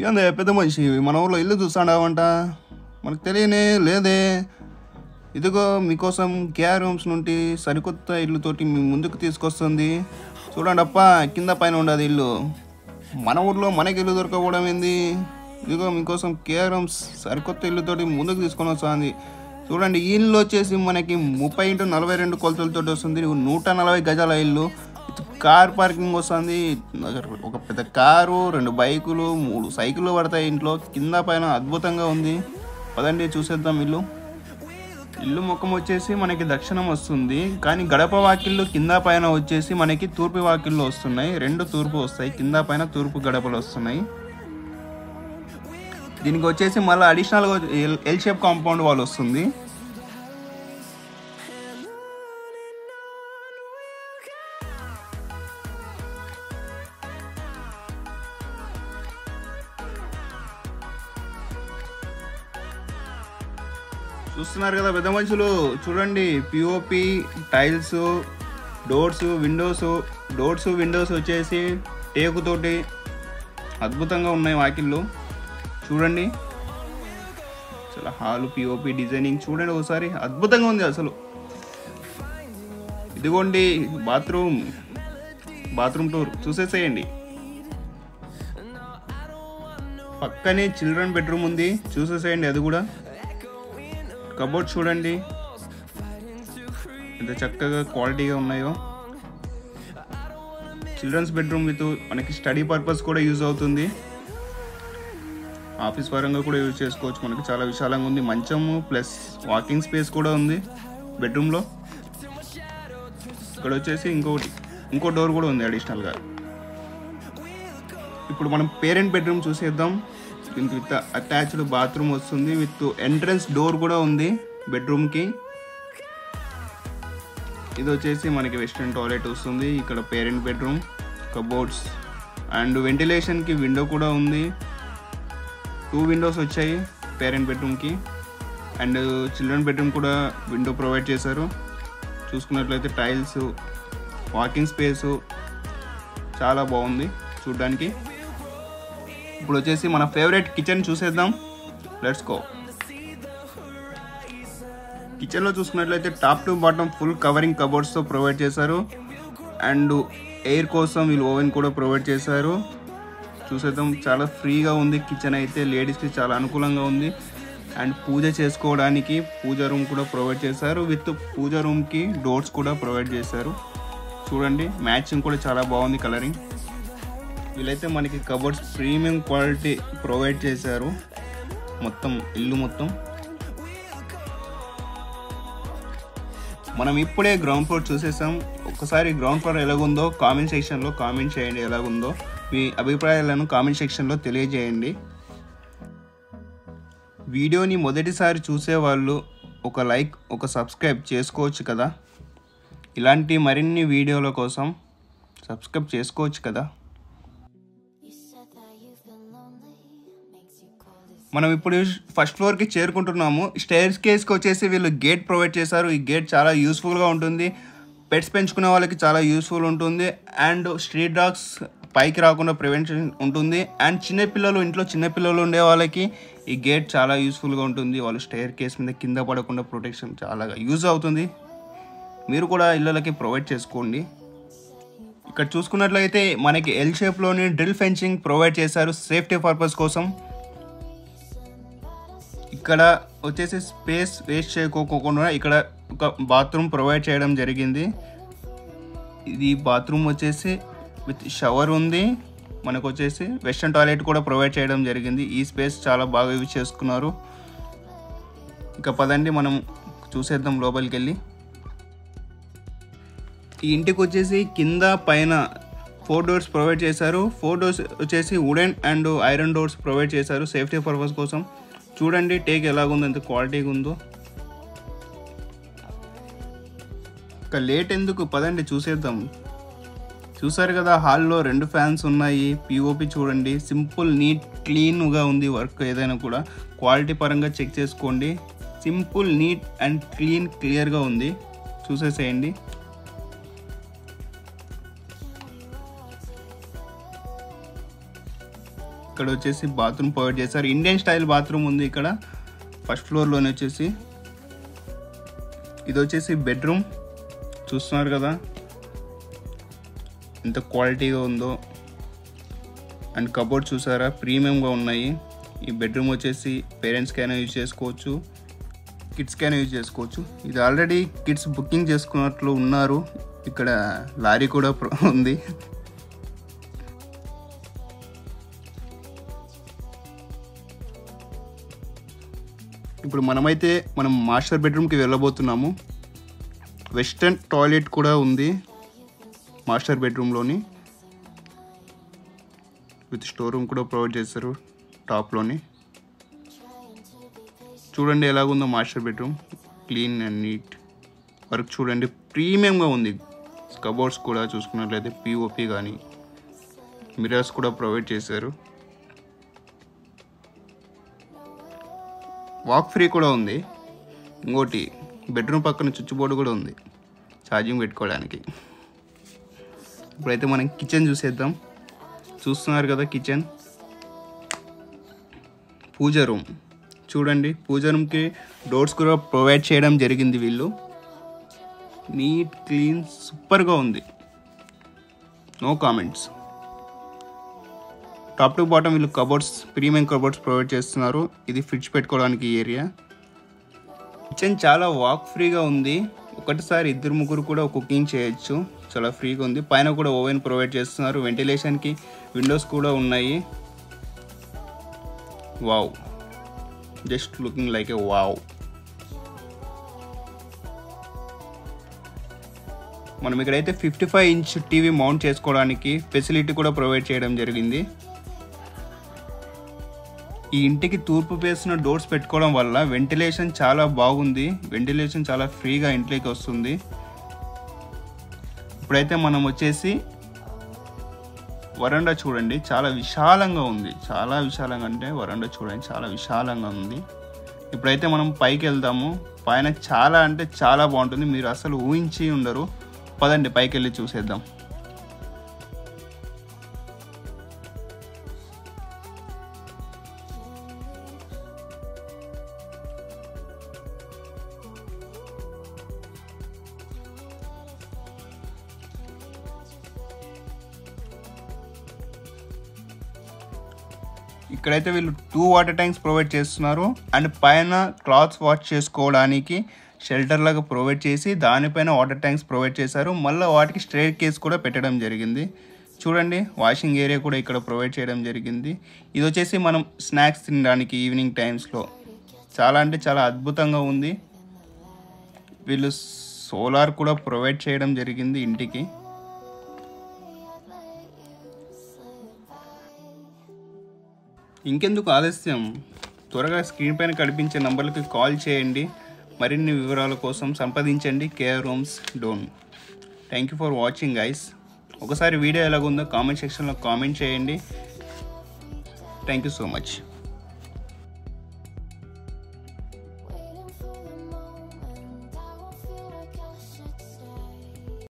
ఏంది పెద్ద మనిషి మన ఊర్లో ఇల్లు చూస్తాడావంట? మనకు తెలియనే లేదే. ఇదిగో మీకోసం కేఆర్ హోమ్స్ నుండి సరికొత్త ఇల్లుతోటి మీ ముందుకు తీసుకొస్తుంది. చూడండి అప్ప, కింద పైన ఉండదు ఇల్లు. మన ఊర్లో మనకి ఇల్లు దొరకపోవడం ఏంది? ఇదిగో మీకోసం కేఆర్ హోమ్స్ సరికొత్త ఇల్లుతోటి ముందుకు తీసుకొని వస్తుంది. చూడండి, ఈ ఇల్లు వచ్చేసి మనకి 30x42 కొలతలతో వస్తుంది. 140 గజాల ఇల్లు. కార్ పార్కింగ్ వస్తుంది. ఒక పెద్ద కారు, 2 బైకులు, 3 సైకిళ్ళు పడతాయి ఇంట్లో. కింద పైన అద్భుతంగా ఉంది. పదండి చూసేద్దాం. ఇల్లు ముఖం వచ్చేసి మనకి దక్షిణం వస్తుంది, కానీ గడప వాకిళ్ళు కింద పైన వచ్చేసి మనకి తూర్పు వాకిళ్ళు వస్తున్నాయి. 2 తూర్పు వస్తాయి, కింద పైన తూర్పు గడపలు వస్తున్నాయి. దీనికి వచ్చేసి మళ్ళీ అడిషనల్గా ఎల్ షేప్ కాంపౌండ్ వాల్ వస్తుంది. చూస్తున్నారు కదా పెద్ద మనుషులు, చూడండి పిఓపి, టైల్స్, డోర్స్ విండోస్ వచ్చేసి టేకుతోటి అద్భుతంగా ఉన్నాయి వాకిళ్ళు. చూడండి చాలా హాలు పిఓపి డిజైనింగ్ చూడండి ఒకసారి, అద్భుతంగా ఉంది అసలు. ఇదిగోండి బాత్రూమ్ టూర్ చూసేసేయండి. పక్కనే చిల్డ్రన్ బెడ్రూమ్ ఉంది, చూసేసేయండి అది కూడా. కబోర్డ్ చూడండి ఎంత చక్కగా క్వాలిటీగా ఉన్నాయో. చిల్డ్రన్స్ బెడ్రూమ్ విత్ మనకి స్టడీ పర్పస్ కూడా యూజ్ అవుతుంది, ఆఫీస్ పరంగా కూడా యూజ్ చేసుకోవచ్చు. మనకి చాలా విశాలంగా ఉంది. మంచము ప్లస్ వాకింగ్ స్పేస్ కూడా ఉంది బెడ్రూమ్లో. ఇక్కడ వచ్చేసి ఇంకో డోర్ కూడా ఉంది అడిషనల్గా. ఇప్పుడు మనం పేరెంట్ బెడ్రూమ్ చూసేద్దాం. దీనికి విత్ అటాచ్డ్ బాత్రూమ్ వస్తుంది, విత్ ఎంట్రన్స్ డోర్ కూడా ఉంది బెడ్రూమ్కి. ఇది వచ్చేసి మనకి వెస్ట్రన్ టాయిలెట్ వస్తుంది. ఇక్కడ పేరెంట్ బెడ్రూమ్, కబోర్డ్స్ అండ్ వెంటిలేషన్కి విండో కూడా ఉంది. 2 విండోస్ వచ్చాయి పేరెంట్ బెడ్రూమ్కి. అండ్ చిల్డ్రన్ బెడ్రూమ్ కూడా విండో ప్రొవైడ్ చేశారు. చూసుకున్నట్లయితే టైల్స్, వాకింగ్ స్పేసు చాలా బాగుంది చూడ్డానికి. ఇప్పుడు వచ్చేసి మన ఫేవరెట్ కిచెన్ చూసేద్దాం. Let's go. కిచెన్లో చూసుకున్నట్లయితే top to bottom full covering కబోర్డ్స్తో ప్రొవైడ్ చేశారు. అండ్ ఎయిర్ కోసం వీళ్ళు ఓవెన్ కూడా ప్రొవైడ్ చేశారు. చూసేద్దాం. చాలా ఫ్రీగా ఉంది కిచెన్ అయితే, లేడీస్కి చాలా అనుకూలంగా ఉంది. అండ్ పూజ చేసుకోవడానికి పూజా రూమ్ కూడా ప్రొవైడ్ చేశారు, విత్ పూజా రూమ్కి డోర్స్ కూడా ప్రొవైడ్ చేశారు. చూడండి మ్యాచింగ్ కూడా చాలా బాగుంది కలరింగ్. వీళ్ళైతే మనకి కబోర్డ్స్ ప్రీమియం క్వాలిటీ ప్రొవైడ్ చేశారు ఇల్లు మొత్తం. మనం ఇప్పుడే గ్రౌండ్ ఫ్లోర్ చూసేసాం. ఒకసారి గ్రౌండ్ ఫ్లోర్ ఎలాగుందో కామెంట్ సెక్షన్లో కామెంట్ చేయండి. ఎలాగుందో మీ అభిప్రాయాలను కామెంట్ సెక్షన్లో తెలియజేయండి. వీడియోని మొదటిసారి చూసేవాళ్ళు ఒక లైక్, ఒక సబ్స్క్రైబ్ చేసుకోవచ్చు కదా. ఇలాంటి మరిన్ని వీడియోల కోసం సబ్స్క్రైబ్ చేసుకోవచ్చు కదా. మనం ఇప్పుడు ఫస్ట్ ఫ్లోర్కి చేరుకుంటున్నాము. స్టైర్స్ కేస్కి వచ్చేసి వీళ్ళు గేట్ ప్రొవైడ్ చేశారు. ఈ గేట్ చాలా యూస్ఫుల్గా ఉంటుంది, పెట్స్ పెంచుకునే వాళ్ళకి చాలా యూస్ఫుల్ ఉంటుంది. అండ్ స్ట్రీట్ డాగ్స్ పైకి రాకుండా ప్రివెన్షన్ ఉంటుంది. అండ్ ఇంట్లో చిన్నపిల్లలు ఉండే వాళ్ళకి ఈ గేట్ చాలా యూస్ఫుల్గా ఉంటుంది. వాళ్ళు స్టైర్ కేస్ మీద కింద పడకుండా ప్రొటెక్షన్ చాలా యూజ్ అవుతుంది. మీరు కూడా ఇళ్ళకి ప్రొవైడ్ చేసుకోండి. ఇక్కడ చూసుకున్నట్లయితే మనకి ఎల్ షేప్లోని డ్రిల్ ఫెన్సింగ్ ప్రొవైడ్ చేశారు సేఫ్టీ పర్పస్ కోసం. ఇక్కడ వచ్చేసి స్పేస్ వేస్ట్ చేయకోకుండా ఇక్కడ ఒక బాత్రూమ్ ప్రొవైడ్ చేయడం జరిగింది. ఇది బాత్రూమ్ వచ్చేసి విత్ షవర్ ఉంది. మనకు వచ్చేసి వెస్ట్రన్ టాయిలెట్ కూడా ప్రొవైడ్ చేయడం జరిగింది. ఈ స్పేస్ చాలా బాగా యూజ్ చేసుకున్నారు. ఇక పదండి మనం చూసేద్దాం లోపలికి వెళ్ళి. ఈ ఇంటికి వచ్చేసి కింద పైన 4 డోర్స్ ప్రొవైడ్ చేశారు. 4 డోర్స్ వచ్చేసి wooden and iron doors provide చేశారు సేఫ్టీ పర్పస్ కోసం. చూడండి టేక్ ఎలాగుందో, ఎంత క్వాలిటీగా ఉందో. ఇక లేట్ ఎందుకు, పదండి చూసేద్దాం. చూసారు కదా హాల్లో 2 ఫ్యాన్స్ ఉన్నాయి. పిఓపి చూడండి, సింపుల్ నీట్ క్లీన్గా ఉంది. వర్క్ ఏదైనా కూడా క్వాలిటీ పరంగా చెక్ చేసుకోండి. సింపుల్ నీట్ అండ్ క్లియర్గా ఉంది. చూసేసేయండి. ఇక్కడ వచ్చేసి బాత్రూమ్ ప్రొవైడ్ చేశారు. ఇండియన్ స్టైల్ బాత్రూమ్ ఉంది ఇక్కడ ఫస్ట్ ఫ్లోర్లోనే వచ్చేసి. ఇది వచ్చేసి బెడ్రూమ్ చూస్తున్నారు కదా ఎంత క్వాలిటీగా ఉందో. అండ్ కబోర్డ్ చూసారా ప్రీమియంగా ఉన్నాయి. ఈ బెడ్రూమ్ వచ్చేసి పేరెంట్స్కైనా యూజ్ చేసుకోవచ్చు, కిడ్స్కైనా యూజ్ చేసుకోవచ్చు. ఇది ఆల్రెడీ కిడ్స్ బుకింగ్ చేసుకున్నట్లు ఉన్నారు. ఇక్కడ లారీ కూడా ఉంది. ఇప్పుడు మనం మాస్టర్ బెడ్రూమ్కి వెళ్ళబోతున్నాము. వెస్టర్న్ టాయిలెట్ కూడా ఉంది మాస్టర్ బెడ్రూమ్లోని. విత్ స్టోర్ రూమ్ కూడా ప్రొవైడ్ చేస్తారు టాప్లోని. చూడండి ఎలాగుందో master bedroom, clean and neat. Work చూడండి ప్రీమియంగా ఉంది. కబోర్డ్స్ కూడా చూసుకున్నట్లయితే పిఓపి కానీ మిరర్స్ కూడా ప్రొవైడ్ చేశారు. వాక్ ఫ్రీ కూడా ఉంది. ఇంకోటి బెడ్రూమ్ పక్కన స్విచ్ బోర్డు కూడా ఉంది ఛార్జింగ్ పెట్టుకోవడానికి. ఇప్పుడైతే మనం కిచెన్ చూసేద్దాం. చూస్తున్నారు కదా కిచెన్. పూజ రూమ్ చూడండి. పూజ రూమ్కి డోర్స్ కూడా ప్రొవైడ్ చేయడం జరిగింది వీళ్ళు. నీట్ క్లీన్ సూపర్గా ఉంది, no comments. Top to bottom వీళ్ళు కబోర్డ్స్, ప్రీమియం కబోర్డ్స్ ప్రొవైడ్ చేస్తున్నారు. ఇది ఫ్రిడ్జ్ పెట్టుకోవడానికి ఏరియా. కిచెన్ చాలా వాక్ ఫ్రీగా ఉంది. ఒకటిసారి 2-3 కూడా కుకింగ్ చేయొచ్చు. చాలా ఫ్రీగా ఉంది. పైన కూడా ఓవెన్ ప్రొవైడ్ చేస్తున్నారు. వెంటిలేషన్కి విండోస్ కూడా ఉన్నాయి. వావ్, జస్ట్ లుకింగ్ లైక్ ఏ వావ్. మనం ఇక్కడైతే 55 ఇంచ్ టీవీ మౌంట్ చేసుకోవడానికి ఫెసిలిటీ కూడా ప్రొవైడ్ చేయడం జరిగింది. ఈ ఇంటికి తూర్పు ఫేస్న డోర్స్ పెట్టుకోవడం వల్ల వెంటిలేషన్ చాలా బాగుంది. వెంటిలేషన్ చాలా ఫ్రీగా ఇంట్లోకి వస్తుంది. ఇప్పుడైతే మనం వచ్చేసి వరండా చూడండి, చాలా విశాలంగా ఉంది. చాలా విశాలంగా అంటే వరండా చూడండి చాలా విశాలంగా ఉంది. ఇప్పుడైతే మనం పైకి వెళ్దాము. పైన చాలా అంటే చాలా బాగుంటుంది. మీరు అసలు ఊహించి ఉండరు. పదండి పైకి వెళ్ళి చూసేద్దాం. ఇక్కడైతే వీళ్ళు 2 వాటర్ ట్యాంక్స్ ప్రొవైడ్ చేస్తున్నారు. అండ్ పైన క్లాత్స్ వాష్ చేసుకోవడానికి షెల్టర్ లాగా ప్రొవైడ్ చేసి దానిపైన వాటర్ ట్యాంక్స్ ప్రొవైడ్ చేశారు. మళ్ళీ వాటికి స్ట్రెయిట్ కేస్ కూడా పెట్టడం జరిగింది. చూడండి వాషింగ్ ఏరియా కూడా ఇక్కడ ప్రొవైడ్ చేయడం జరిగింది. ఇది వచ్చేసి మనం స్నాక్స్ తినడానికి ఈవినింగ్ టైమ్స్లో చాలా అంటే చాలా అద్భుతంగా ఉంది. వీళ్ళు సోలార్ కూడా ప్రొవైడ్ చేయడం జరిగింది ఇంటికి. ఇంకెందుకు ఆలస్యం, త్వరగా స్క్రీన్ పైన కనిపించే నంబర్లకి కాల్ చేయండి. మరిన్ని వివరాల కోసం సంప్రదించండి K R Homes Dhone. Thank you for watching guys. ఒకసారి వీడియో ఎలాగుందో కామెంట్ సెక్షన్లో కామెంట్ చేయండి. Thank you so much.